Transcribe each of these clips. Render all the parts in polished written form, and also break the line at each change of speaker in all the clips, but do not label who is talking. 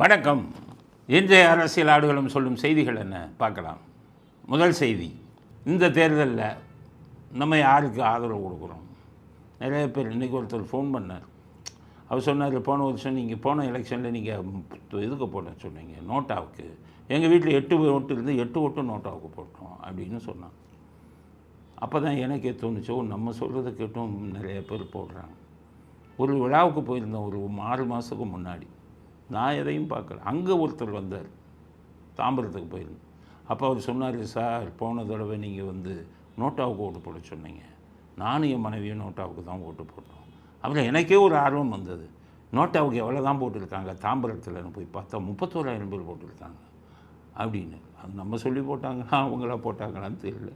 வணக்கம். இன்றைய அரசியல் ஆடுகளம் சொல்லும் செய்திகள் என்ன பார்க்கலாம். முதல் செய்தி, இந்த தேர்தலில் நம்ம யாருக்கு ஆதரவு கொடுக்குறோம்? நிறைய பேர் இன்றைக்கி ஒருத்தர் ஃபோன் பண்ணார். அவர் சொன்னார், போன வருஷம் நீங்கள் போன எலெக்ஷனில் நீங்கள் இதுக்கு போட சொன்னீங்க, நோட்டாவுக்கு. எங்கள் வீட்டில் 8 ஓட்டு இருந்து 8 ஓட்டு நோட்டாவுக்கு போட்டோம் அப்படின்னு சொன்னான். அப்போ தான் எனக்கே தோணுச்சோ, நம்ம சொல்கிறத கேட்டும் நிறைய பேர் போடுறாங்க. ஒரு விழாவுக்கு போயிருந்தோம் ஒரு 6 மாதத்துக்கு முன்னாடி. நான் எதையும் பார்க்கல. அங்கே ஒருத்தர் வந்தார், தாம்பரத்துக்கு போயிருந்தோம். அப்போ அவர் சொன்னார், சார் போன தடவை நீங்கள் நோட்டாவுக்கு ஓட்டு போட சொன்னீங்க, நானும் என் மனைவியும் நோட்டாவுக்கு தான் ஓட்டு போட்டோம். அப்புறம் எனக்கே ஒரு ஆர்வம் வந்தது, நோட்டாவுக்கு எவ்வளோ தான் போட்டிருக்காங்க தாம்பரத்தில் போய் பார்த்தா 31,000 பேர் போட்டிருக்காங்க அப்படின்னு. அது நம்ம சொல்லி போட்டாங்கன்னா அவங்களா போட்டாங்களான்னு தெரியல.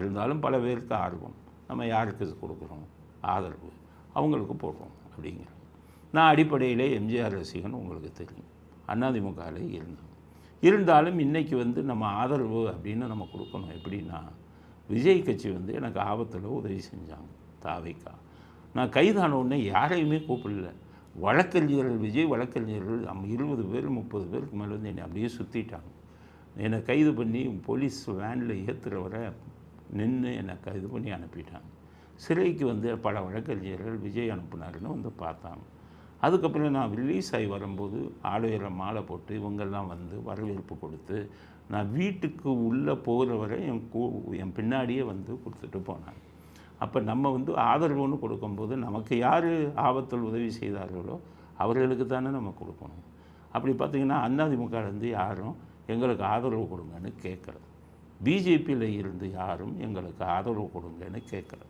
இருந்தாலும் பல பேருக்கு ஆர்வம், நம்ம யாருக்கு கொடுக்குறோம் ஆதரவு, அவங்களுக்கு போடுறோம் அப்படிங்கிற. நான் அடிப்படையிலே எம்ஜிஆர் ரசிகன், உங்களுக்கு தெரியும். அதிமுகவில் இருந்தாலும் இன்றைக்கி நம்ம ஆதரவு அப்படின்னு நம்ம கொடுக்கணும். எப்படின்னா, விஜய் கட்சி எனக்கு ஆபத்தில் உதவி செஞ்சாங்க, தாவைக்கா. நான் கைதான உடனே யாரையுமே கூப்பிடல. வழக்கறிஞர்கள், விஜய் வழக்கறிஞர்கள் 20 பேர் 30 பேருக்கு மேலே என்னை அப்படியே சுற்றிட்டாங்க. என்னை கைது பண்ணி போலீஸ் வேனில் ஏற்றுற வரை நின்று என்னை கைது பண்ணி அனுப்பிட்டாங்க. சிறைக்கு பல வழக்கறிஞர்கள் விஜய் அனுப்புனாருன்னு பார்த்தாங்க. அதுக்கப்புறம் நான் ரிலீஸ் ஆகி வரும்போது ஆளுயர மாலை போட்டு இவங்கெல்லாம் வரவேற்பு கொடுத்து, நான் வீட்டுக்கு உள்ளே போகிற வரை என் பின்னாடியே கொடுத்துட்டு போனாங்க. அப்போ நம்ம ஆதரவுன்னு கொடுக்கும்போது நமக்கு யார் ஆபத்தில் உதவி செய்தார்களோ அவர்களுக்கு தானே நம்ம கொடுக்கணும். அப்படி பார்த்திங்கன்னா அதிமுகலேருந்து யாரும் எங்களுக்கு ஆதரவு கொடுங்கன்னு கேட்கல, பிஜேபியில் இருந்து யாரும் எங்களுக்கு ஆதரவு கொடுங்கன்னு கேட்கல.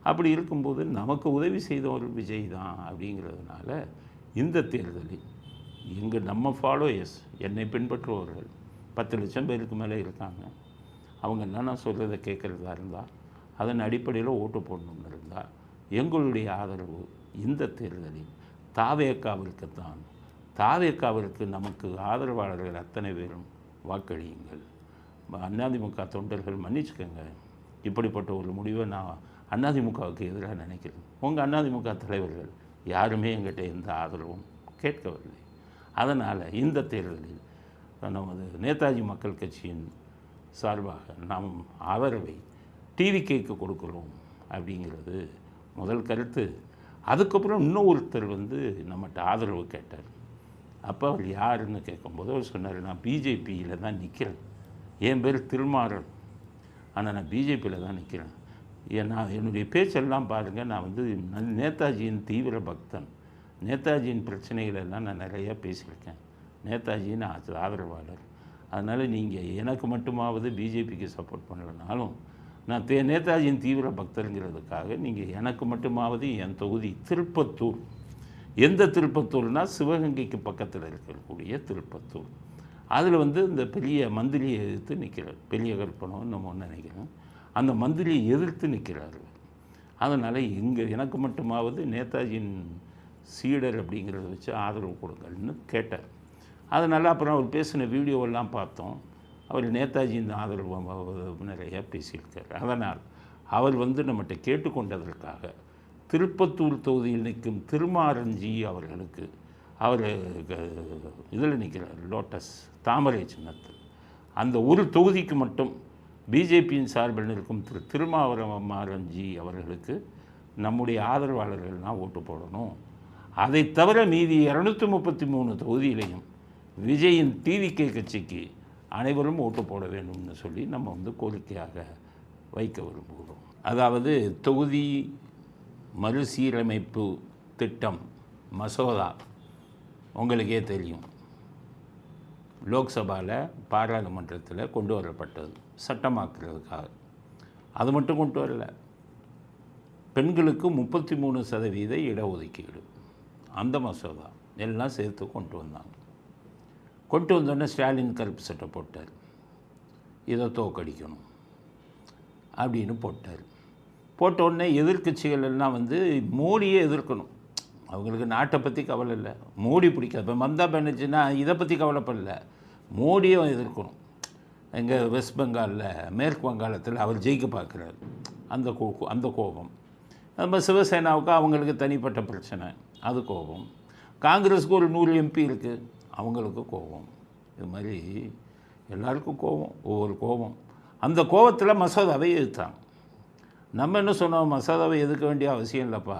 அப்படி இருக்கும்போது நமக்கு உதவி செய்தவர் விஜய் தான். அப்படிங்கிறதுனால இந்த தேர்தலில் நம்ம ஃபாலோயர்ஸ், என்னை பின்பற்றுபவர்கள் 10 லட்சம் பேருக்கு மேலே இருக்காங்க. அவங்க என்ன நான் சொல்கிறத கேட்குறதா இருந்தால், அதன் அடிப்படையில் ஓட்டு போடணும்னு இருந்தால், எங்களுடைய ஆதரவு இந்த தேர்தலில் தாவேக்காவிற்குத்தான். தாவேக்காவிற்கு நமக்கு ஆதரவாளர்கள் அத்தனை பேரும் வாக்களியுங்கள். அதிமுக தொண்டர்கள் மன்னிச்சுக்கோங்க, இப்படிப்பட்ட ஒரு முடிவை நான் அதிமுகவுக்கு எதிராக நினைக்கிறேன். உங்கள் அதிமுக தலைவர்கள் யாருமே எங்கிட்ட எந்த ஆதரவும் கேட்கவில்லை. அதனால் இந்த தேர்தலில் நமது நேதாஜி மக்கள் கட்சியின் சார்பாக நாம் ஆதரவை டிவிகேக்கு கொடுக்குறோம் அப்படிங்கிறது முதல் கருத்து. அதுக்கப்புறம் இன்னும் ஒருத்தர் நம்மகிட்ட ஆதரவு கேட்டார். அப்போ அவர் யாருன்னு கேட்கும்போது அவர் சொன்னார், நான் பிஜேபியில் தான் நிற்கிறேன், என் பேர் திருமாறன், ஆனால் நான் பிஜேபியில் தான் நிற்கிறேன். ஏன்னா என்னுடைய பேச்செல்லாம் பாருங்கள், நான் நேதாஜியின் தீவிர பக்தன், நேதாஜியின் பிரச்சனைகளெல்லாம் நான் நிறையா பேசியிருக்கேன், நேதாஜியின் ஆதரவாளர். அதனால் நீங்கள் எனக்கு மட்டுமாவது பிஜேபிக்கு சப்போர்ட் பண்ணலனாலும், நான் நேதாஜியின் தீவிர பக்தருங்கிறதுக்காக நீங்கள் எனக்கு மட்டுமாவது என் தொகுதி திருப்பத்தூர், எந்த திருப்பத்தூர்னால் சிவகங்கைக்கு பக்கத்தில் இருக்கக்கூடிய திருப்பத்தூர், அதில் இந்த பெரிய மந்திரியை எதிர்த்து நிற்கிறார், பெரிய கற்பனம்னு நம்ம நினைக்கிறோம், அந்த மந்திரியை எதிர்த்து நிற்கிறார். அதனால் எனக்கு மட்டுமாவது நேதாஜியின் சீடர் அப்படிங்கிறத வச்சு ஆதரவு கொடுங்கள்னு கேட்டார். அதனால் அப்புறம் அவர் பேசின வீடியோவெல்லாம் பார்த்தோம். அவர் நேதாஜியின் ஆதரவு நிறையா பேசியிருக்கார். அதனால் அவர் நம்மகிட்ட கேட்டுக்கொண்டதற்காக திருப்பத்தூர் தொகுதியில் நிற்கும் திருமாரஞ்சி அவர்களுக்கு, அவர் இதில் நிற்கிறார், லோட்டஸ் தாமரை சின்னத்தில், அந்த ஒரு தொகுதிக்கு மட்டும் பிஜேபியின் சார்பில் இருக்கும் திருமாவரமாரஞ்சி அவர்களுக்கு நம்முடைய ஆதரவாளர்கள்னால் ஓட்டு போடணும். அதை தவிர மீதி 233 தொகுதியிலையும் விஜயின் டிவிகே கட்சிக்கு அனைவரும் ஓட்டு போட வேண்டும்னு சொல்லி நம்ம கோரிக்கையாக வைக்க விரும்புகிறோம். அதாவது தொகுதி மறுசீரமைப்பு திட்டம் மசோதா உங்களுக்கே தெரியும், லோக்சபாவில் பாராளுமன்றத்தில் கொண்டு வரப்பட்டது சட்டமாக்குறதுக்காக. அது மட்டும் கொண்டு வரல, பெண்களுக்கு 33% இடஒதுக்கீடு, அந்த மசோதா எல்லாம் சேர்த்து கொண்டு வந்தாங்க. கொண்டு வந்தோடனே ஸ்டாலின் கருப்பு சட்டை போட்டார், இதை தோக்கடிக்கணும் அப்படின்னு போட்டார். போட்ட உடனே எதிர்கட்சிகள் எல்லாம் மோடியே எதிர்க்கணும், அவங்களுக்கு நாட்டை பற்றி கவலை இல்லை, மோடி பிடிக்காது. இப்போ மம்தா பானர்ஜினா இதை பற்றி கவலைப்படல, மோடியை எதிர்க்கணும். எங்கள் வெஸ்ட் பெங்காலில், மேற்கு வங்காளத்தில் அவர் ஜெயிக்க பார்க்குறாரு, அந்த கோபம். நம்ம சிவசேனாவுக்கு அவங்களுக்கு தனிப்பட்ட பிரச்சனை, அது கோபம். காங்கிரஸுக்கு ஒரு 100 MP இருக்குது, அவங்களுக்கு கோபம். இது மாதிரி எல்லாருக்கும் கோபம், ஒவ்வொரு கோபம். அந்த கோபத்தில் மசோதாவை எதிர்த்தாங்க. நம்ம என்ன சொன்னோம், மசோதாவை எதுக்க வேண்டிய அவசியம் இல்லைப்பா,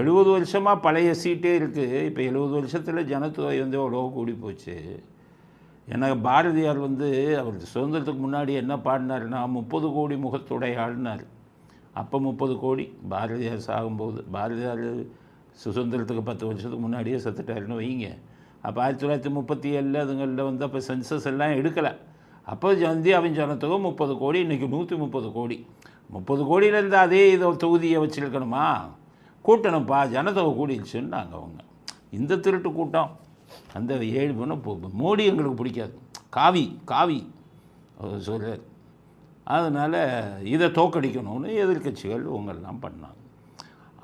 70 வருஷமாக பழைய சீட்டே இருக்குது, இப்போ 70 வருஷத்தில் ஜனத்தொகை எவ்வளோ கூடி போச்சு. எனக்கு பாரதியார் அவர் சுதந்திரத்துக்கு முன்னாடி என்ன பாடினார்னா 30 கோடி முகத்துடைய ஆடினார். அப்போ 30 கோடி பாரதியார் சாகும்போது, பாரதியார் சுதந்திரத்துக்கு 10 வருஷத்துக்கு முன்னாடியே செத்துட்டாருன்னு வைங்க. அப்போ 1937 அதுங்களில் அப்போ சென்சஸ் எல்லாம் எடுக்கலை. அப்போ இந்தியாவின் ஜனத்தொகை 30 கோடி, இன்றைக்கி 130 கோடி. 30 கோடியிலேருந்து அதே இதை தொகுதியை வச்சுருக்கணுமா? கூட்டணும்ப்பா, ஜனத்தொகை கூடிடுச்சுன்னாங்க அவங்க. இந்த திருட்டு கூட்டம் அந்த 7 பொண்ணு மோடி எங்களுக்கு பிடிக்காது, காவி சொல்கிறார். அதனால் இதை தோக்கடிக்கணும்னு எதிர்கட்சிகள் இவங்கெல்லாம் பண்ணாங்க.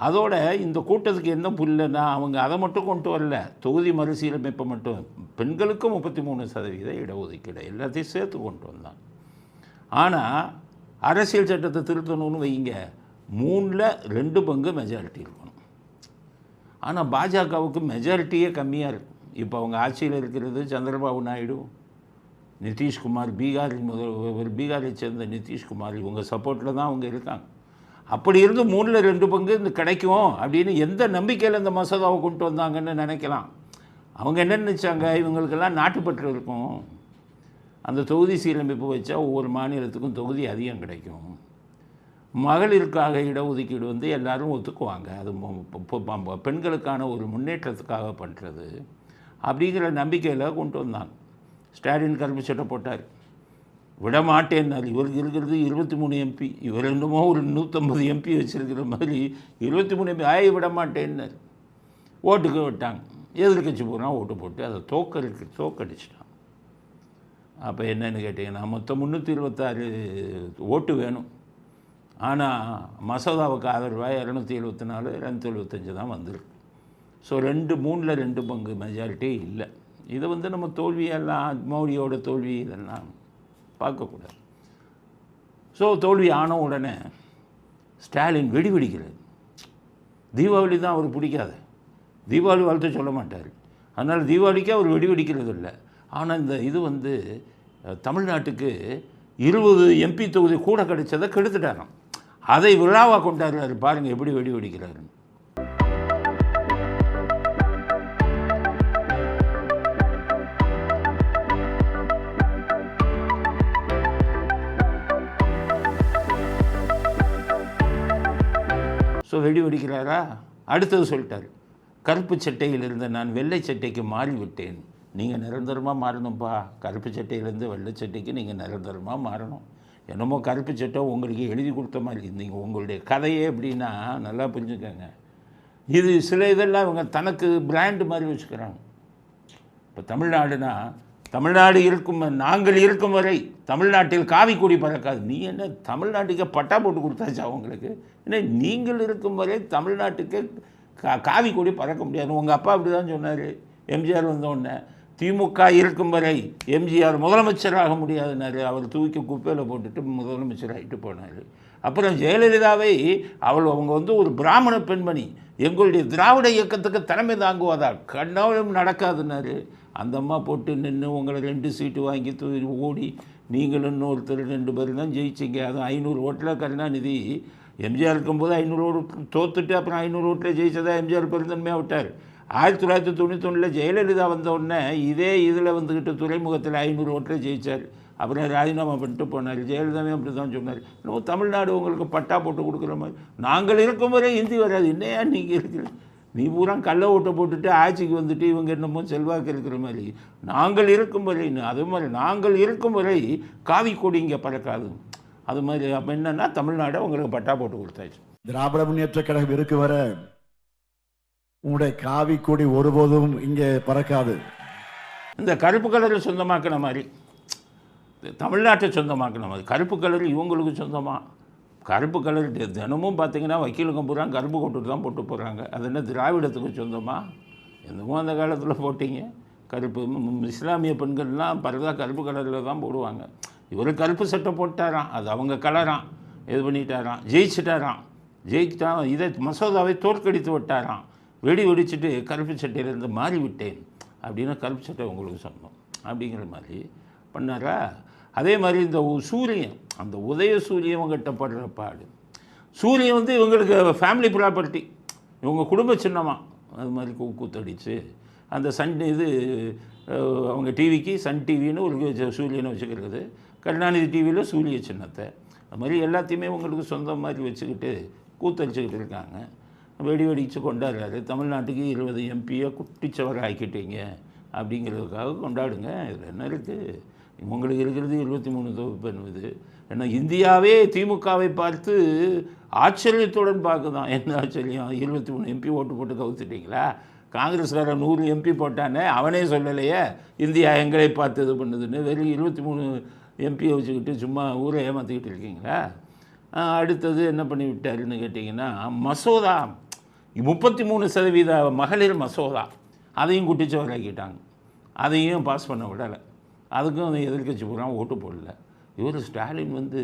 அதோட இந்த கூட்டத்துக்கு என்ன புரியலன்னா, அவங்க அதை மட்டும் கொண்டு வரல, தொகுதி மறுசீரமைப்பை மட்டும், பெண்களுக்கு 33% இடஒதுக்கீடு எல்லாத்தையும் சேர்த்து கொண்டு வந்தாங்க. ஆனால் அரசியல் சட்டத்தை திருத்தணும்னு வைங்க, 3/2 பங்கு மெஜாரிட்டி இருக்கணும். ஆனால் பாஜகவுக்கு மெஜாரிட்டியே கம்மியாக இருக்கும். இப்போ அவங்க ஆட்சியில் இருக்கிறது சந்திரபாபு நாயுடு, நிதிஷ்குமார், பீகாரை சேர்ந்த நிதிஷ்குமார், இவங்க சப்போர்ட்டில் தான் அவங்க இருக்காங்க. அப்படி இருந்து 3/2 பங்கு இந்த கிடைக்கும் அப்படின்னு எந்த நம்பிக்கையில் இந்த மசோதாவை கொண்டு வந்தாங்கன்னு நினைக்கலாம். அவங்க என்ன நினச்சாங்க, இவங்களுக்கெல்லாம் நாட்டுப்பற்று இருக்கும், அந்த தொகுதி சீரமைப்பு வச்சா ஒவ்வொரு மாநிலத்துக்கும் தொகுதி அதிகம் கிடைக்கும், மகளிருக்காக இடஒதுக்கீடு எல்லோரும் ஒத்துக்குவாங்க, அது பெண்களுக்கான ஒரு முன்னேற்றத்துக்காக பண்ணுறது அப்படிங்கிற நம்பிக்கையில் கொண்டு வந்தாங்க. ஸ்டாலின் கருப்பு சட்டை போட்டார், விடமாட்டேன்னார். இவருக்கு இருக்கிறது 23 எம்பி, இவர் என்னமோ ஒரு 150 எம்பி வச்சுருக்கிற மாதிரி 23 எம்பி விடமாட்டேன்னார். ஓட்டுக்கு விட்டாங்க. எதிர்கட்சி பூரா ஓட்டு போட்டு அதை தோக்கடிச்சிட்டான். அப்போ என்னென்னு கேட்டிங்கன்னா, மொத்தம் 326 ஓட்டு வேணும். ஆனால் மசோதாவுக்கு ஆதரவாக 274, 275 தான் வந்திருக்கு. ஸோ 3/2 பங்கு மெஜாரிட்டி இல்லை. இதை நம்ம தோல்வியெல்லாம், மோடியோட தோல்வி இதெல்லாம் பார்க்கக்கூடாது. ஸோ தோல்வி ஆன உடனே ஸ்டாலின் வெடிக்கிறார். தீபாவளி தான் அவருக்கு பிடிக்காது, தீபாவளி வாழ்த்து சொல்ல மாட்டார், அதனால் தீபாவளிக்கு அவர் வெடிக்கிறது இல்லை. ஆனால் இந்த இது தமிழ்நாட்டுக்கு 20 எம்பி தொகுதி கூட கிடைச்சதை கெடுத்துட்டாராம். அதை விழாவாக கொண்டாடுறாரு. பாருங்கள் எப்படி வெடிக்கிறாரு. ஸோ வெடிக்கிறாரா? அடுத்தது சொல்லிட்டார், கருப்பு சட்டையில் இருந்த நான் வெள்ளை சட்டைக்கு மாறிவிட்டேன். நீங்கள் நிரந்தரமாக மாறணும்ப்பா, கருப்பு சட்டையிலேருந்து வெள்ளை சட்டைக்கு நீங்கள் நிரந்தரமாக மாறணும். என்னமோ கருப்பு சட்டை உங்களுக்கு எழுதி கொடுத்த மாதிரி, நீங்கள் உங்களுடைய கதையே எப்படின்னா நல்லா புரிஞ்சுக்கோங்க. இது சில இதெல்லாம் இவங்க தனக்கு பிராண்டு மாதிரி வச்சுக்கிறாங்க. இப்போ தமிழ்நாடுனா, தமிழ்நாடு இருக்கும், நாங்கள் இருக்கும் வரை தமிழ்நாட்டில் காவி கொடி பறக்காது. நீ என்ன தமிழ்நாட்டுக்கு பட்டா போட்டு கொடுத்தாச்சா அவங்களுக்கு? ஏன்னா நீங்கள் இருக்கும் வரை தமிழ்நாட்டுக்கு காவி கொடி பறக்க முடியாது. உங்கள் அப்பா அப்படி தான் சொன்னார். எம்ஜிஆர் வந்தோடனே திமுக இருக்கும் வரை எம்ஜிஆர் முதலமைச்சராக முடியாதுனாரு. அவர் தூக்கி குப்பையில் போட்டுட்டு முதலமைச்சராகிட்டு போனார். அப்புறம் ஜெயலலிதாவை அவங்க ஒரு பிராமண பெண்மணி, எங்களுடைய திராவிட இயக்கத்துக்கு தலைமை தாங்குவதா, கண்ணாலும் நடக்காதுன்னாரு. அந்த அம்மா போட்டு நின்று உங்களை 2 சீட்டு வாங்கி ஓடி நீங்களும் இன்னொருத்தர் 2 பேர் தான் ஜெயிச்சிங்க. அதுவும் 500 ஓட்டில் கருணாநிதி எம்ஜிஆர் இருக்கும்போது 500 ஓட்டு தோத்துட்டு அப்புறம் 500 ஓட்டில் ஜெயிச்சதா எம்ஜிஆர் பெருந்தன்மையாக விட்டார். 1991 ஜெயலலிதா வந்தோடனே இதே இதில் துறைமுகத்தில் 500 ஓட்டில் ஜெயித்தார். அப்புறம் ராஜினாமா பண்ணிட்டு போனார். ஜெயலலிதாவே அப்படி தான் சொன்னார், இன்னும் தமிழ்நாடு உங்களுக்கு பட்டா போட்டு கொடுக்குற மாதிரி, நாங்கள் இருக்கும் வரை ஹிந்தி வராது. என்னையா நீங்கள் இருக்கிற, நீ பூரா கள்ள ஓட்டை போட்டுட்டு ஆட்சிக்கு வந்துட்டு இவங்க என்னமோ செல்வாக்கு இருக்கிற மாதிரி, நாங்கள் இருக்கும் வரை, அது மாதிரி நாங்கள் இருக்கும் வரை காவி கொடி இங்கே பறக்காது. அது மாதிரி அப்போ என்னென்னா தமிழ்நாடு உங்களுக்கு பட்டா போட்டு கொடுத்தாச்சு.
திராவிட முன்னேற்ற கழகம் இருக்கு வர உங்களுடைய காவி கொடி ஒருபோதும் இங்கே பறக்காது.
இந்த கருப்பு கலரில் சொந்தமாக்கின மாதிரி, தமிழ்நாட்டை சொந்தமாக்கின மாதிரி, கருப்பு கலர் இவங்களுக்கு சொந்தமாக. கருப்பு கலர் தினமும் பார்த்திங்கன்னா வக்கீலுங்க பூரா கருப்பு கொண்டு தான் போட்டு போகிறாங்க. அது என்ன திராவிடத்துக்கு சொந்தமாக? என்னமோ அந்த காலத்தில் போட்டிங்க கருப்பு. இஸ்லாமிய பெண்கள்லாம் பரதா கருப்பு கலரில் தான் போடுவாங்க. இவர் கருப்பு சட்டை போட்டாராம், அது அவங்க கலராம், இது பண்ணிட்டாராம், ஜெயிச்சிட்டாராம். இதை மசோதாவை தோற்கடித்து விட்டாராம். வெடிச்சுட்டு கருப்பு சட்டையிலேருந்து மாறிவிட்டேன் அப்படின்னா கருப்பு சட்டை உங்களுக்கு சொந்தம் அப்படிங்கிற மாதிரி பண்ணாரா. அதே மாதிரி இந்த சூரியன், அந்த உதய சூரியன் கட்டப்படுற பாடு, சூரியன் வந்து இவங்களுக்கு ஃபேமிலி ப்ராப்பர்ட்டி, இவங்க குடும்ப சின்னமாக அது மாதிரி கூத்தடிச்சு அந்த அவங்க டிவிக்கு சன் டிவின்னு ஒரு சூரியனை வச்சுக்கிறது, கருணாநிதி டிவியில் சூரிய சின்னத்தை, அது மாதிரி எல்லாத்தையுமே உங்களுக்கு சொந்தம் மாதிரி வச்சுக்கிட்டு கூத்தடிச்சுக்கிட்டு இருக்காங்க. வெடி வெடிச்சு கொண்டாடுறாரு. தமிழ்நாட்டுக்கு 20 எம்பியை குட்டிச்சவர் ஆக்கிட்டீங்க அப்படிங்கிறதுக்காக கொண்டாடுங்க. இதில் என்ன இருக்குது? உங்களுக்கு இருக்கிறது 23 தொகுப்பு என்பது. ஏன்னா இந்தியாவே திமுகவை பார்த்து ஆச்சரியத்துடன் பார்க்குதான். என்ன ஆச்சரியம்? 23 எம்பி ஓட்டு போட்டு கவுத்துட்டீங்களா? காங்கிரஸ்காரன் 100 எம்பி போட்டானே, அவனே சொல்லலையே இந்தியா எங்களை பார்த்து இது பண்ணுதுன்னு. வெறும் 23 எம்பியை வச்சுக்கிட்டு சும்மா ஊரை ஏமாற்றிக்கிட்டு இருக்கீங்களா? அடுத்தது என்ன பண்ணி விட்டாருன்னு கேட்டிங்கன்னா, மசோதா 33% மகளிர் மசோதா அதையும் குட்டிச்சவராக்கிட்டாங்க. அதையும் பாஸ் பண்ண விடலை. அதுக்கும் அந்த எதிர்க்கட்சி பூரா ஓட்டு போடல. இவர் ஸ்டாலின் வந்து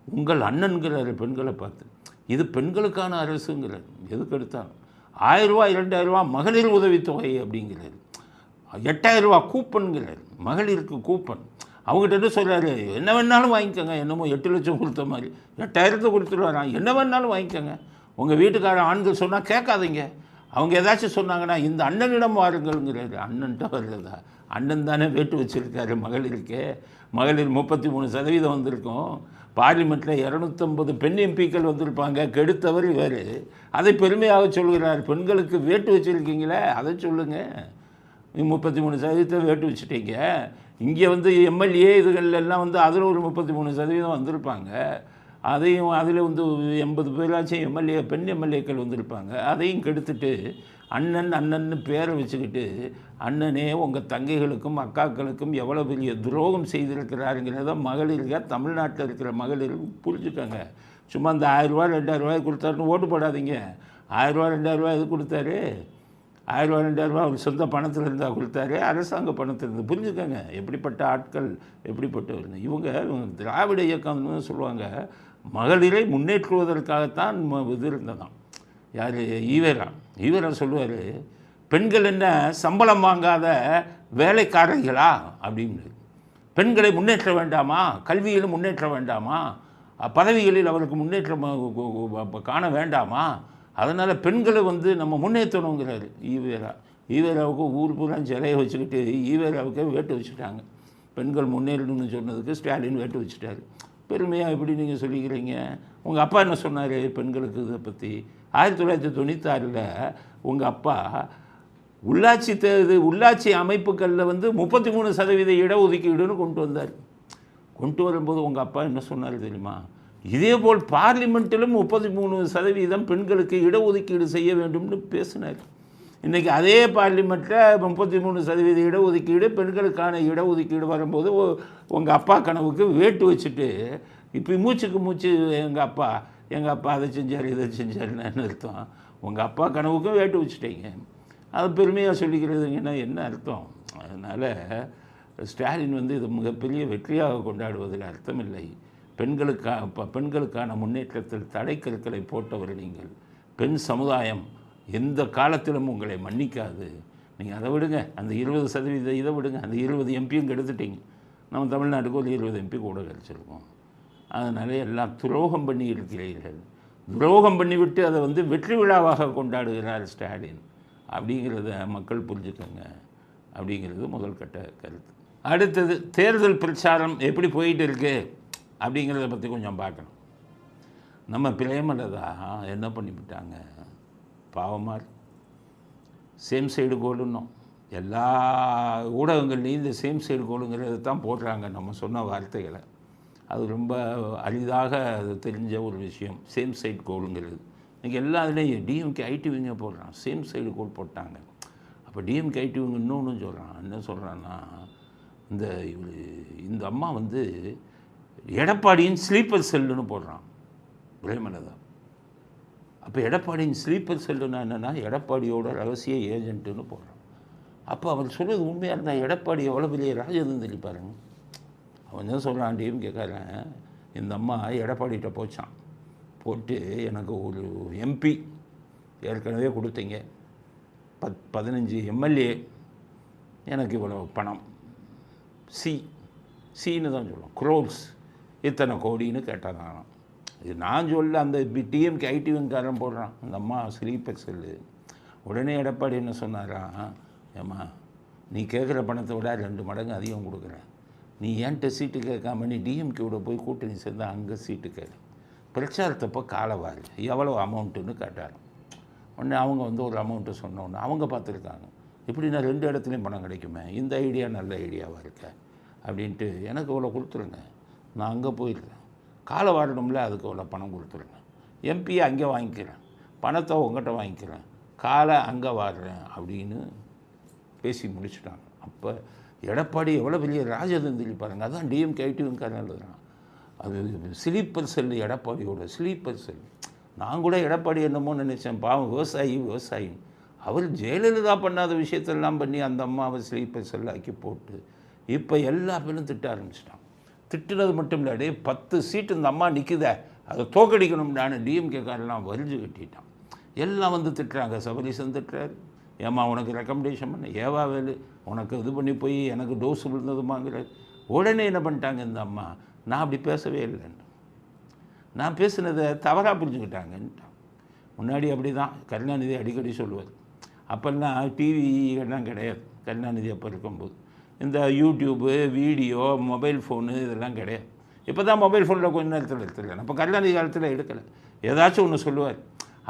உங்கள் அண்ணன்கிறாரு பெண்களை பார்த்து. இது பெண்களுக்கான அரசுங்கிறார். எதுக்கு எடுத்தாலும் 1000 ரூபா 2000 ரூபா மகளிர் உதவித்தொகை அப்படிங்கிறார். 8000 ரூபா கூப்பன்கிறார், மகளிருக்கு கூப்பன். அவங்ககிட்ட என்ன சொல்கிறாரு? என்ன வேணாலும் வாங்கிக்கோங்க. என்னமோ 8 லட்சம் கொடுத்த மாதிரி 8000 கொடுத்துருவாரான். என்ன வேணாலும் வாங்கிக்கோங்க. உங்கள் வீட்டுக்கார ஆண்கள் சொன்னால் கேட்காதீங்க. அவங்க ஏதாச்சும் சொன்னாங்கன்னா இந்த அண்ணனிடம் வாருங்கள்ங்கிறாரு. அண்ணன்ட்ட வர்றதா? அண்ணன் தானே வேட்டு வச்சுருக்காரு மகளிருக்கு. மகளிர் 33% வந்திருக்கும். பார்லிமெண்ட்டில் 250 பெண் எம்பிக்கள் வந்திருப்பாங்க. கெடுத்தவர் இவர். அதை பெருமையாக சொல்கிறார். பெண்களுக்கு வேட்டு வச்சுருக்கீங்களே, அதை சொல்லுங்கள். 33% வேட்டு வச்சுட்டீங்க. இங்கே வந்து எம்எல்ஏ இதுகள்லாம் வந்து அதில் ஒரு 33% வந்திருப்பாங்க. அதையும் அதில் வந்து 80 பேராச்சும் எம்எல்ஏ பெண் எம்எல்ஏக்கள் வந்திருப்பாங்க. அதையும் கெடுத்துட்டு அண்ணன்னு பேரை வச்சுக்கிட்டு அண்ணனே உங்கள் தங்கைகளுக்கும் அக்காக்களுக்கும் எவ்வளோ பெரிய துரோகம் செய்திருக்கிறாருங்கிறத மகளிருக்கு, தமிழ்நாட்டில் இருக்கிற மகளிருக்கு புரிஞ்சுக்கோங்க. சும்மா அந்த 1000 ரூபா 2000 ரூபாய் கொடுத்தாருன்னு ஓட்டு போடாதீங்க. 1000 ரூபா 2000 ரூபாய் எது கொடுத்தாரு? 1000 ரூபா 2000 ரூபா அவர் சொந்த பணத்தில் இருந்தால் கொடுத்தாரு, அரசாங்க பணத்தில் இருந்து. புரிஞ்சுக்கோங்க எப்படிப்பட்ட ஆட்கள், எப்படிப்பட்டவர். இவங்க திராவிட இயக்கம்னு சொல்லுவாங்க. மகளிரை முன்னேற்றுவதற்காகத்தான் இது இருந்ததான். யார்? ஈவேரா சொல்லுவார், பெண்கள் என்ன சம்பளம் வாங்காத வேலைக்காரர்களா அப்படின்னு. பெண்களை முன்னேற்ற வேண்டாமா? கல்வியில் முன்னேற்ற வேண்டாமா? பதவிகளில் அவருக்கு முன்னேற்றம் காண வேண்டாமா? அதனால் பெண்களை வந்து நம்ம முன்னேற்றணுங்கிறாரு ஈவேராவுக்கு ஊர் பூரா சிலையை வச்சுக்கிட்டு ஈவேராவுக்கே வேட்டு வச்சுட்டாங்க. பெண்கள் முன்னேறணும்னு சொன்னதுக்கு ஸ்டாலின் வேட்டு வச்சுட்டாரு. பெருமையாக எப்படி நீங்கள் சொல்லிக்கிறீங்க? உங்கள் அப்பா என்ன சொன்னார் பெண்களுக்கு இதை பற்றி? 1996 உங்கள் அப்பா உள்ளாட்சி அமைப்புகளில் வந்து 33% இடஒதுக்கீடுன்னு கொண்டு வந்தார். கொண்டு வரும்போது உங்கள் அப்பா என்ன சொன்னார் தெரியுமா? இதே போல் பார்லிமெண்ட்டிலும் 33% பெண்களுக்கு இடஒதுக்கீடு செய்ய வேண்டும்னு பேசினார். இன்றைக்கி அதே பார்லிமெண்ட்டில் 33% இடஒதுக்கீடு, பெண்களுக்கான இடஒதுக்கீடு வரும்போது உங்கள் அப்பா கனவுக்கு வேட்டு வச்சுட்டு இப்போ மூச்சுக்கு மூச்சு எங்கள் அப்பா அதை செஞ்சார் இதை செஞ்சாருன்னு என்ன அர்த்தம்? உங்கள் அப்பா கனவுக்கும் வேட்டு வச்சுட்டீங்க. அது பெருமையாக சொல்லிக்கிறதுங்கன்னா என்ன அர்த்தம்? அதனால் ஸ்டாலின் வந்து இது மிகப்பெரிய வெற்றியாக கொண்டாடுவதில் அர்த்தமில்லை. பெண்களுக்கான முன்னேற்றத்தில் தடைக்கற்களை போட்டவர் நீங்கள். பெண் சமுதாயம் எந்த காலத்திலும் உங்களை மன்னிக்காது. நீங்கள் அதை விடுங்க, அந்த 20% இதை விடுங்க. அந்த 20 எம்பியும் கெடுத்துட்டீங்க. நம்ம தமிழ்நாட்டுக்கு ஒரு 20 எம்பி கூட கிடச்சிருக்கோம். அதனால் எல்லாம் துரோகம் பண்ணி இருக்கிறீர்கள். துரோகம் பண்ணிவிட்டு அதை வந்து வெற்றி விழாவாக கொண்டாடுகிறார் ஸ்டாலின் அப்படிங்கிறத மக்கள் புரிஞ்சுக்கோங்க அப்படிங்கிறது முதல் கட்ட கருத்து. அடுத்தது தேர்தல் பிரச்சாரம் எப்படி போயிட்டு இருக்கு அப்படிங்கிறத பற்றி கொஞ்சம் பார்க்கணும். நம்ம பிரேமலதா என்ன பண்ணிவிட்டாங்க பாவமாக. சேம் சைடு கோலுன்னோம். எல்லா ஊடகங்கள்லேயும் இந்த சேம் சைடு கோலுங்கிறத தான் போடுறாங்க நம்ம சொன்ன வார்த்தைகளை. அது ரொம்ப அரிதாக அது தெரிஞ்ச ஒரு விஷயம். சேம் சைடு கோலுங்கிறது இன்றைக்கி எல்லா இதுலேயும் டிஎம்கே ஐடிவிங்க போடுறான். சேம் சைடு கோல் போட்டாங்க. அப்போ டிஎம்கே ஐடிவிங்க இன்னொன்று சொல்கிறான். என்ன சொல்கிறான்னா, இந்த அம்மா வந்து எடப்பாடியின் ஸ்லீப்பர் செல்லுன்னு போடுறான் பிரேமலதா. அப்போ எடப்பாடியின் ஸ்லீப்பர் செல்லுன்னா என்னென்னா எடப்பாடியோட ரகசிய ஏஜென்ட்டுன்னு போடுறான். அப்போ அவர் சொல்கிறது உண்மையாக இருந்தால் எடப்பாடி எவ்வளோ பெரிய ராஜதந்திரி பாருங்க. அவன் என்ன சொல்கிறான், டிஎம் கேட்குறேன், இந்த அம்மா எடப்பாடிகிட்ட போச்சான். போட்டு எனக்கு ஒரு எம்பி ஏற்கனவே கொடுத்தீங்க, 15 எம்எல்ஏ எனக்கு இவ்வளோ பணம் சின்னு தான் சொல்லுவோம், க்ரோர்ஸ் இத்தனை கோடின்னு கேட்டாங்க. இது நான் சொல்ல, அந்த டிஎம்கே ஐடிவிங்காரன் போடுறான், அந்த அம்மா ஸ்லீப்பர் செல்லு. உடனே எடப்பாடி என்ன சொன்னாரா, ஏம்மா நீ கேட்குற பணத்தை விட 2 மடங்கு அதிகம் கொடுக்குறேன், நீ ஏன்ட்ட சீட்டு கேட்காம நீ டிஎம்கேவோட போய் கூட்டணி சேர்ந்தா அங்கே சீட்டு கேளு, பிரச்சாரத்தப்போ காலவாரி எவ்வளோ அமௌண்ட்டுன்னு கேட்டார். உடனே அவங்க வந்து ஒரு அமௌண்ட்டு சொன்னோன்னு அவங்க பார்த்துருக்காங்க, இப்படி நான் 2 இடத்துலையும் பணம் கிடைக்குமே, இந்த ஐடியா நல்ல ஐடியாவாக இருக்க அப்படின்ட்டு எனக்கு இவ்வளோ கொடுத்துருங்க, நான் அங்கே போயிடுறேன், காலை வாரணும்ல அதுக்கு இவ்வளோ பணம் கொடுத்துருங்க, எம்பியை அங்கே வாங்கிக்கிறேன், பணத்தை உங்கள்கிட்ட வாங்கிக்கிறேன், காலை அங்கே வாடுறேன் அப்படின்னு பேசி முடிச்சுட்டாங்க. அப்போ எடப்பாடி எவ்வளோ பெரிய ராஜதந்திரி பாருங்கள். அதான் டிஎம்கே ஐடிவிங்காரன் எழுதுறான், அது ஸ்லீப்பர் செல், எடப்பாடியோட ஸ்லீப்பர் செல். நான் கூட எடப்பாடி என்னமோ நினச்சேன், பாவம் விவசாயி அவர் ஜெயலலிதா பண்ணாத விஷயத்தெல்லாம் பண்ணி அந்த அம்மாவை ஸ்லீப்பர் செல்லாக்கி போட்டு இப்போ எல்லா பேரும் திட்ட ஆரம்பிச்சிட்டான். திட்டுனது மட்டும் இல்லை, 10 சீட்டு இந்த அம்மா நிற்குதே அதை தோக்கடிக்கணும்னான்னு டிஎம்கேக்காரெல்லாம் வரிஞ்சு கட்டிட்டான். எல்லாம் வந்து திட்டுறாங்க, சபரீசன் திட்டுறாரு, ஏம்மா உனக்கு ரெக்கமெண்டேஷன் பண்ண, ஏவா வேலு உனக்கு இது பண்ணி போய் எனக்கு டோஸ் விழுந்ததுமாங்கிறார். உடனே என்ன பண்ணிட்டாங்க இந்த அம்மா, நான் அப்படி பேசவே இல்லைன்னு, நான் பேசுனதை தவறாக புரிஞ்சுக்கிட்டாங்கன்ட்டான். முன்னாடி அப்படி தான் கருணாநிதி அடிக்கடி சொல்லுவார். அப்போல்லாம் டிவி எல்லாம் கிடையாது கருணாநிதி அப்போ இருக்கும்போது, இந்த யூடியூப்பு வீடியோ மொபைல் ஃபோனு இதெல்லாம் கிடையாது. இப்போ தான் மொபைல் ஃபோனில் கொஞ்சம் நேரத்தில் எடுத்துருக்கேன், அப்போ கருணாநிதி காலத்தில் எடுக்கலை. ஏதாச்சும் ஒன்று சொல்லுவார்,